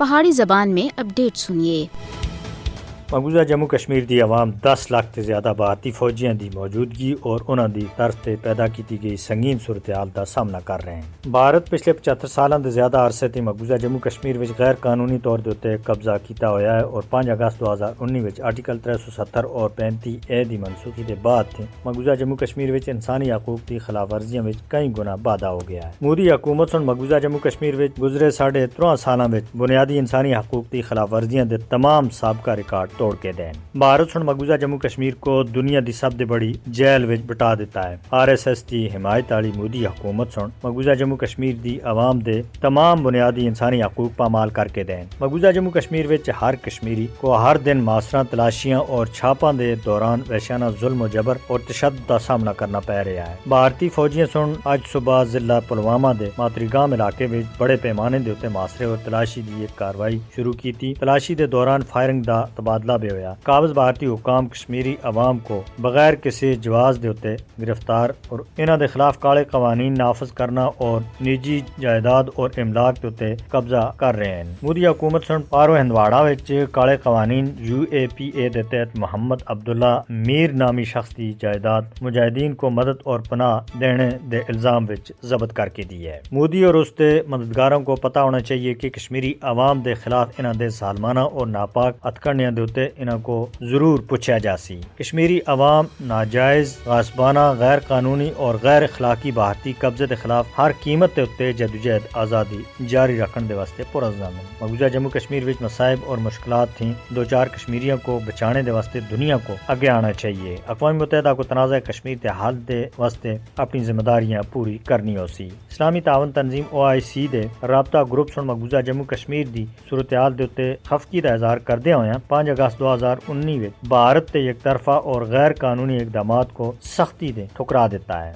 پہاڑی زبان میں اپڈیٹ سنیے۔ مقبوضہ جموں کشمیر دی عوام 10 لاکھ تے زیادہ بھارتی فوجیاں دی موجودگی اور انہاں دی طرف تے پیدا کیتی گئی سنگین صورتحال دا سامنا کر رہے ہیں۔ بھارت پچھلے 75 سالاں دے زیادہ عرصے تے مقبوضہ جموں کشمیر وچ غیر قانونی طور دے اوتے قبضہ کیتا ہویا ہے اور 5 اگست 2019 وچ آرٹیکل 370 اور 35A دی منسوخی دے بعد تے مقبوضہ جموں کشمیر وچ انسانی حقوق دی خلاف ورزیاں وچ کئی گنا واضح ہو گیا ہے۔ مودی حکومت سن مقبوضہ جموں کشمیر وچ گزرے 3.5 سالاں وچ بنیادی انسانی حقوق دی خلاف ورزیاں دے تمام سابقہ ریکارڈ توڑ کے دین۔ بھارت سن مقبوضہ جموں کشمیر کو دنیا دی سب دے بڑی جیل وچ بٹا دیتا ہے۔ RSS دی حمایت والی مودی حکومت سن مقبوضہ جموں کشمیر دی عوام دے تمام بنیادی انسانی حقوق پامال کر کے دین۔ مقبوضہ جموں کشمیر وچ ہر کشمیری کو ہر دن معاشرہ تلاشیاں اور چھاپاں دے دوران وحشیانہ ظلم و جبر اور تشدد دا سامنا کرنا پے رہا ہے۔ بھارتی فوجیاں سن اج صبح ضلع پلوامہ دے ماتریگام علاقے وچ بڑے پیمانے دے اوتے محاصرے اور تلاشی دی ایک کاروائی شروع کیتی۔ تلاشی دے دوران فائرنگ دا تبادلہ بھی ہویا۔ قابض بھارتی حکام کشمیری عوام کو بغیر کسی جواز دے اوتے گرفتار اور انہاں دے خلاف کالے قوانین نافذ کرنا اور نجی جائیداد اور املاک دے اوتے قبضہ کر رہے ہیں۔ مودی حکومت سن پارو ہندواڑہ وچ کالے قوانین UAPA دے تحت محمد عبداللہ میر نامی شخص دی جائیداد مجاہدین کو مدد اور پناہ دینے دے الزام وچ ضبط کر کے دی ہے۔ مودی اور اس دے مددگاروں کو پتہ ہونا چاہیے کہ کشمیری عوام دے خلاف انہاں دے ظالمانہ اور ناپاک ہتھکنڈیاں دے اوتے انہاں کو ضرور پوچھا جا سی۔ کشمیری عوام ناجائز، غاصبانہ، غیر قانونی اور غیر اخلاقی بھارتی قبضے کے خلاف ہر قیمت تے اوتے جدوجہد آزادی جاری رکھن دے واسطے پرعزم ہیں۔ مقبوضہ جموں کشمیر وچ مصائب اور مشکلات تھیں، 2-4 کشمیریوں کو بچانے دے واسطے دنیا کو آگے آنا چاہیے۔ اقوام متحدہ کو تنازع کشمیر کے حل دے واسطے اپنی ذمہ داریاں پوری کرنی ہو سی۔ اسلامی تعاون تنظیم OIC دے رابطہ گروپ سن مقبوضہ جموں کشمیر دی صورتحال دے اوتے خفگی دا اظہار کردے ہوئے 5 اگست 2019 بھارت تے یک طرفہ اور غیر قانونی اقدامات کو سختی سے ٹھکرا دیتا ہے۔